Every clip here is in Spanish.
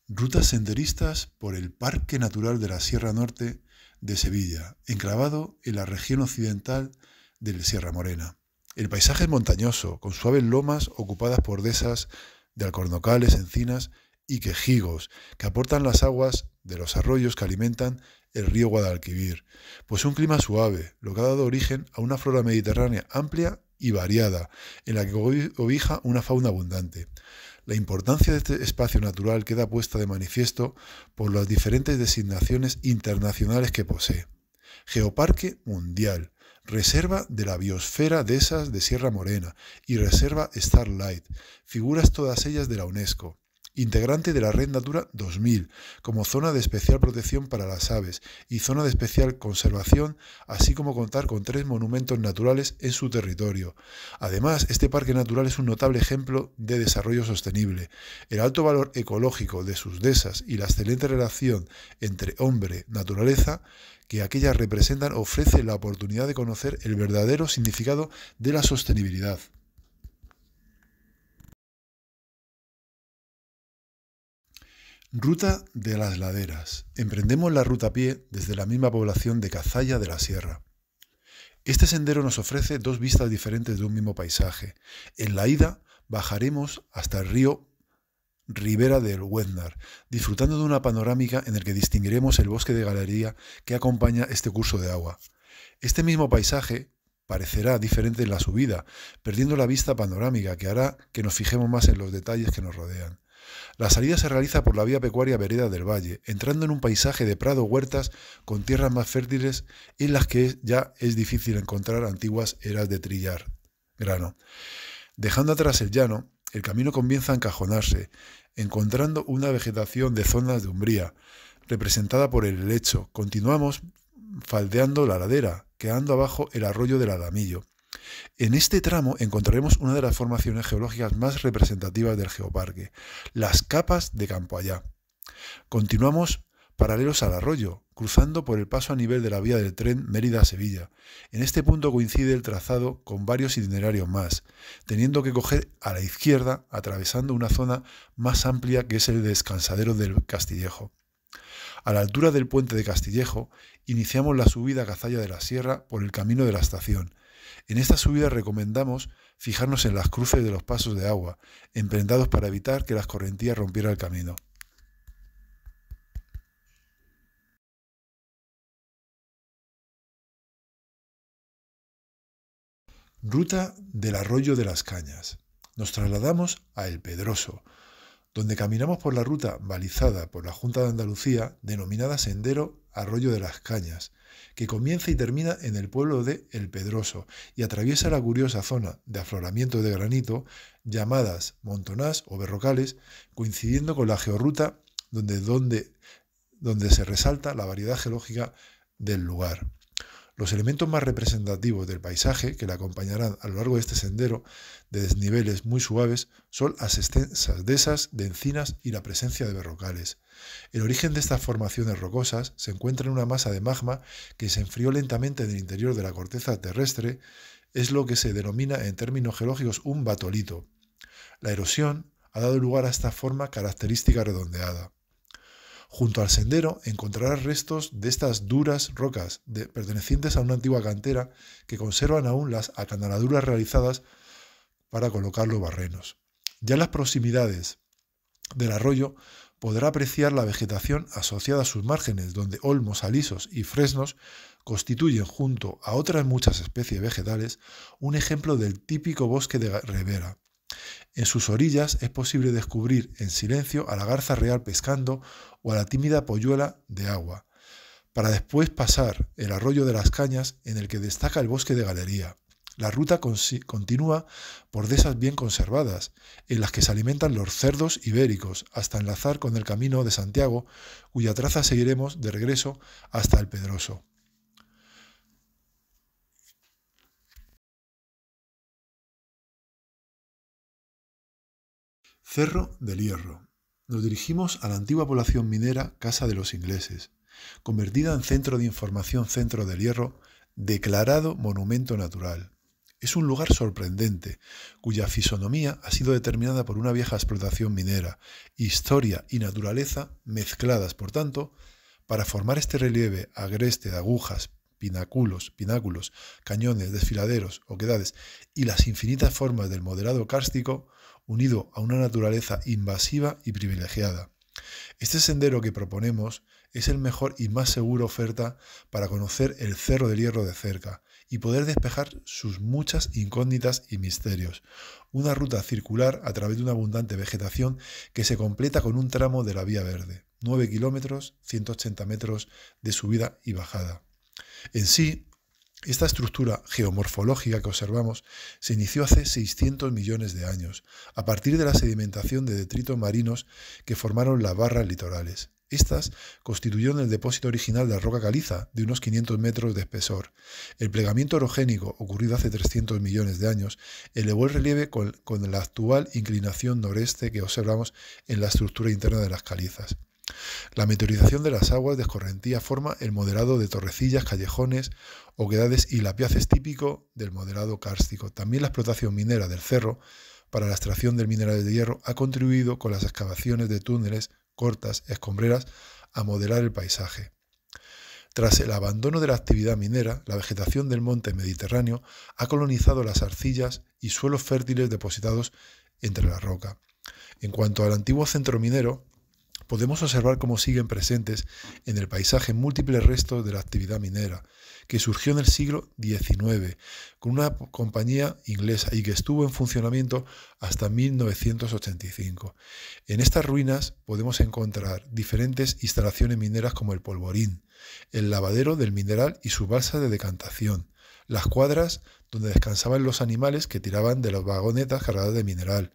Rutas senderistas por el Parque Natural de la Sierra Norte de Sevilla, enclavado en la región occidental de Sierra Morena. El paisaje es montañoso, con suaves lomas ocupadas por dehesas de alcornocales, encinas y quejigos, que aportan las aguas de los arroyos que alimentan el río Guadalquivir. Pues un clima suave, lo que ha dado origen a una flora mediterránea amplia y variada, en la que cobija una fauna abundante. La importancia de este espacio natural queda puesta de manifiesto por las diferentes designaciones internacionales que posee. Geoparque Mundial, Reserva de la Biosfera Dehesas de Sierra Morena y Reserva Starlight, figuras todas ellas de la UNESCO. Integrante de la Red Natura 2000, como zona de especial protección para las aves y zona de especial conservación, así como contar con 3 monumentos naturales en su territorio. Además, este parque natural es un notable ejemplo de desarrollo sostenible. El alto valor ecológico de sus dehesas y la excelente relación entre hombre y naturaleza que aquellas representan ofrece la oportunidad de conocer el verdadero significado de la sostenibilidad. Ruta de las Laderas. Emprendemos la ruta a pie desde la misma población de Cazalla de la Sierra. Este sendero nos ofrece 2 vistas diferentes de un mismo paisaje. En la ida bajaremos hasta el río Ribera del Huetnar, disfrutando de una panorámica en el que distinguiremos el bosque de galería que acompaña este curso de agua. Este mismo paisaje parecerá diferente en la subida, perdiendo la vista panorámica que hará que nos fijemos más en los detalles que nos rodean. La salida se realiza por la vía pecuaria Vereda del Valle, entrando en un paisaje de prado-huertas con tierras más fértiles en las que ya es difícil encontrar antiguas eras de trillar grano. Dejando atrás el llano, el camino comienza a encajonarse, encontrando una vegetación de zonas de umbría, representada por el helecho. Continuamos faldeando la ladera, quedando abajo el arroyo del Alamillo. En este tramo encontraremos una de las formaciones geológicas más representativas del geoparque, las capas de Campoallá. Continuamos paralelos al arroyo, cruzando por el paso a nivel de la vía del tren Mérida-Sevilla. En este punto coincide el trazado con varios itinerarios más, teniendo que coger a la izquierda, atravesando una zona más amplia que es el descansadero del Castillejo. A la altura del puente de Castillejo, iniciamos la subida a Cazalla de la Sierra por el camino de la estación. En esta subida recomendamos fijarnos en las cruces de los pasos de agua, emprendados para evitar que las correntías rompieran el camino. Ruta del Arroyo de las Cañas. Nos trasladamos a El Pedroso, donde caminamos por la ruta balizada por la Junta de Andalucía, denominada Sendero Arroyo de las Cañas, que comienza y termina en el pueblo de El Pedroso y atraviesa la curiosa zona de afloramiento de granito llamadas montonás o berrocales, coincidiendo con la georruta donde se resalta la variedad geológica del lugar. Los elementos más representativos del paisaje que le acompañarán a lo largo de este sendero de desniveles muy suaves son las extensas dehesas de encinas y la presencia de berrocales. El origen de estas formaciones rocosas se encuentra en una masa de magma que se enfrió lentamente en el interior de la corteza terrestre, es lo que se denomina en términos geológicos un batolito. La erosión ha dado lugar a esta forma característica redondeada. Junto al sendero encontrarás restos de estas duras rocas pertenecientes a una antigua cantera que conservan aún las acanaladuras realizadas para colocar los barrenos. Ya en las proximidades del arroyo podrá apreciar la vegetación asociada a sus márgenes, donde olmos, alisos y fresnos constituyen, junto a otras muchas especies vegetales, un ejemplo del típico bosque de ribera. En sus orillas es posible descubrir en silencio a la garza real pescando o a la tímida polluela de agua, para después pasar el arroyo de las Cañas en el que destaca el bosque de galería. La ruta continúa por dehesas bien conservadas, en las que se alimentan los cerdos ibéricos, hasta enlazar con el Camino de Santiago, cuya traza seguiremos de regreso hasta El Pedroso. Cerro del Hierro. Nos dirigimos a la antigua población minera Casa de los Ingleses, convertida en centro de información Centro del Hierro, declarado monumento natural. Es un lugar sorprendente, cuya fisonomía ha sido determinada por una vieja explotación minera, historia y naturaleza mezcladas, por tanto, para formar este relieve agreste de agujas, pináculos, cañones, desfiladeros, oquedades y las infinitas formas del modelado kárstico, unido a una naturaleza invasiva y privilegiada. Este sendero que proponemos es el mejor y más seguro oferta para conocer el Cerro del Hierro de cerca y poder despejar sus muchas incógnitas y misterios. Una ruta circular a través de una abundante vegetación que se completa con un tramo de la Vía Verde, 9 kilómetros, 180 metros de subida y bajada. En sí, esta estructura geomorfológica que observamos se inició hace 600 millones de años, a partir de la sedimentación de detritos marinos que formaron las barras litorales. Estas constituyeron el depósito original de la roca caliza, de unos 500 metros de espesor. El plegamiento orogénico, ocurrido hace 300 millones de años, elevó el relieve con la actual inclinación noreste que observamos en la estructura interna de las calizas. La meteorización de las aguas de escorrentía forma el modelado de torrecillas, callejones, oquedades y lapiaces típico del modelado kárstico. También la explotación minera del cerro para la extracción del mineral de hierro ha contribuido con las excavaciones de túneles, cortas, escombreras, a modelar el paisaje. Tras el abandono de la actividad minera, la vegetación del monte Mediterráneo ha colonizado las arcillas y suelos fértiles depositados entre la roca. En cuanto al antiguo centro minero, podemos observar cómo siguen presentes en el paisaje múltiples restos de la actividad minera, que surgió en el siglo XIX con una compañía inglesa y que estuvo en funcionamiento hasta 1985. En estas ruinas podemos encontrar diferentes instalaciones mineras como el polvorín, el lavadero del mineral y su balsa de decantación, las cuadras donde descansaban los animales que tiraban de las vagonetas cargadas de mineral,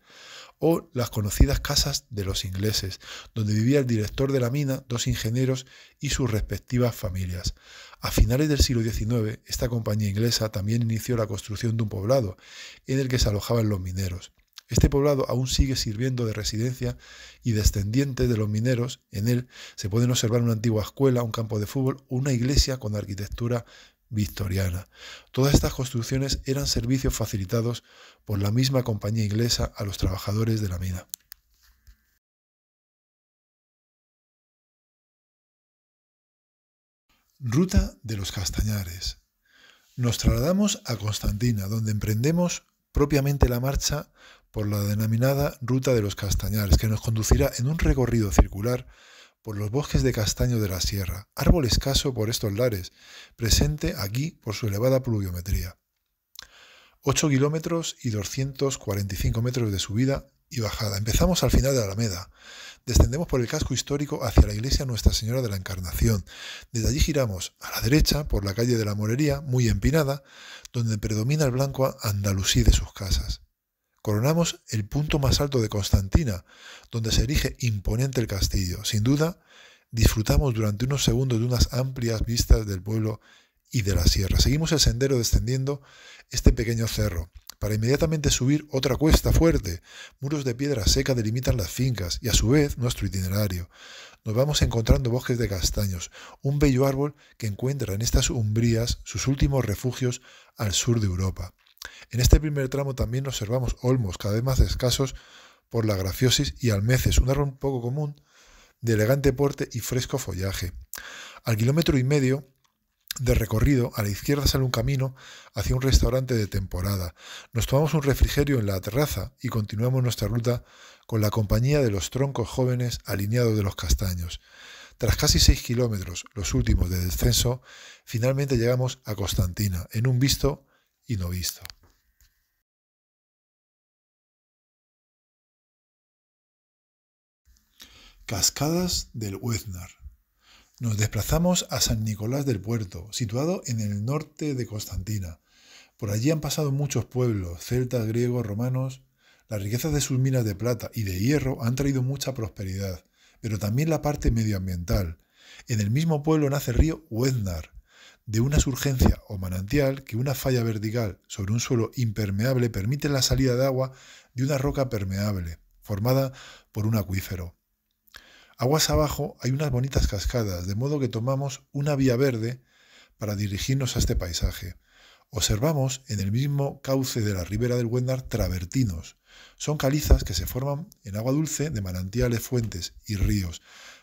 o las conocidas casas de los ingleses, donde vivía el director de la mina, dos ingenieros y sus respectivas familias. A finales del siglo XIX, esta compañía inglesa también inició la construcción de un poblado, en el que se alojaban los mineros. Este poblado aún sigue sirviendo de residencia y descendientes de los mineros. En él se pueden observar una antigua escuela, un campo de fútbol o una iglesia con arquitectura victoriana. Todas estas construcciones eran servicios facilitados por la misma compañía inglesa a los trabajadores de la mina. Ruta de los Castañares. Nos trasladamos a Constantina, donde emprendemos propiamente la marcha por la denominada Ruta de los Castañares, que nos conducirá en un recorrido circular por los bosques de castaño de la sierra, árbol escaso por estos lares, presente aquí por su elevada pluviometría. 8 kilómetros y 245 metros de subida y bajada. Empezamos al final de la Alameda. Descendemos por el casco histórico hacia la iglesia Nuestra Señora de la Encarnación. Desde allí giramos a la derecha por la calle de la Morería, muy empinada, donde predomina el blanco andalusí de sus casas. Coronamos el punto más alto de Constantina, donde se erige imponente el castillo. Sin duda, disfrutamos durante unos segundos de unas amplias vistas del pueblo y de la sierra. Seguimos el sendero descendiendo este pequeño cerro, para inmediatamente subir otra cuesta fuerte. Muros de piedra seca delimitan las fincas y a su vez nuestro itinerario. Nos vamos encontrando bosques de castaños, un bello árbol que encuentra en estas umbrías sus últimos refugios al sur de Europa. En este primer tramo también observamos olmos cada vez más escasos por la grafiosis y almeces, un árbol poco común, de elegante porte y fresco follaje. Al kilómetro y medio de recorrido, a la izquierda sale un camino hacia un restaurante de temporada. Nos tomamos un refrigerio en la terraza y continuamos nuestra ruta con la compañía de los troncos jóvenes alineados de los castaños. Tras casi 6 kilómetros, los últimos de descenso, finalmente llegamos a Constantina, en un visto y no visto. Cascadas del Hueznar. Nos desplazamos a San Nicolás del Puerto, situado en el norte de Constantina. Por allí han pasado muchos pueblos, celtas, griegos, romanos. Las riquezas de sus minas de plata y de hierro han traído mucha prosperidad, pero también la parte medioambiental. En el mismo pueblo nace el río Hueznar, de una surgencia o manantial que una falla vertical sobre un suelo impermeable permite la salida de agua de una roca permeable, formada por un acuífero. Aguas abajo hay unas bonitas cascadas, de modo que tomamos una vía verde para dirigirnos a este paisaje. Observamos en el mismo cauce de la ribera del Güendar travertinos. Son calizas que se forman en agua dulce de manantiales, fuentes y ríos.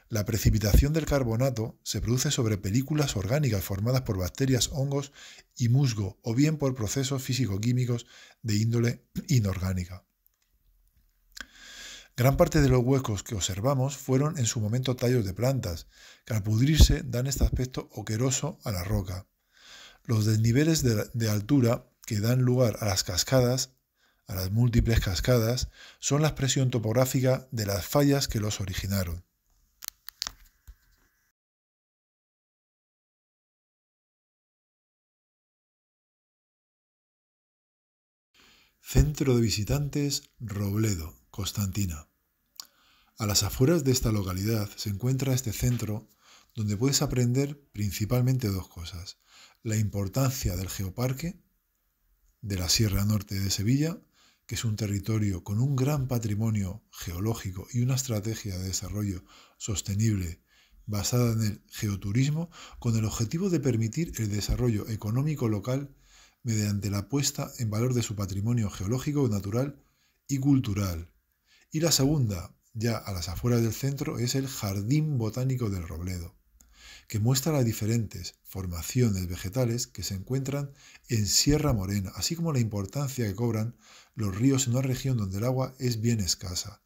La precipitación del carbonato se produce sobre películas orgánicas formadas por bacterias, hongos y musgo, o bien por procesos físico-químicos de índole inorgánica. Gran parte de los huecos que observamos fueron en su momento tallos de plantas, que al pudrirse dan este aspecto oqueroso a la roca. Los desniveles de altura que dan lugar a las cascadas, a las múltiples cascadas, son la expresión topográfica de las fallas que los originaron. Centro de Visitantes Robledo, Constantina. A las afueras de esta localidad se encuentra este centro donde puedes aprender principalmente dos cosas: la importancia del geoparque de la Sierra Norte de Sevilla, que es un territorio con un gran patrimonio geológico y una estrategia de desarrollo sostenible basada en el geoturismo, con el objetivo de permitir el desarrollo económico local mediante la puesta en valor de su patrimonio geológico, natural y cultural. Y la segunda, ya a las afueras del centro, es el Jardín Botánico del Robledo, que muestra las diferentes formaciones vegetales que se encuentran en Sierra Morena, así como la importancia que cobran los ríos en una región donde el agua es bien escasa.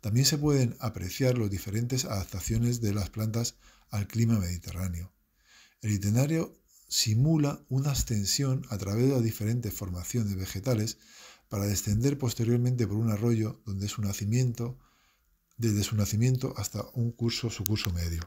También se pueden apreciar las diferentes adaptaciones de las plantas al clima mediterráneo. El itinerario simula una ascensión a través de las diferentes formaciones vegetales para descender posteriormente por un arroyo donde desde su nacimiento hasta su curso medio.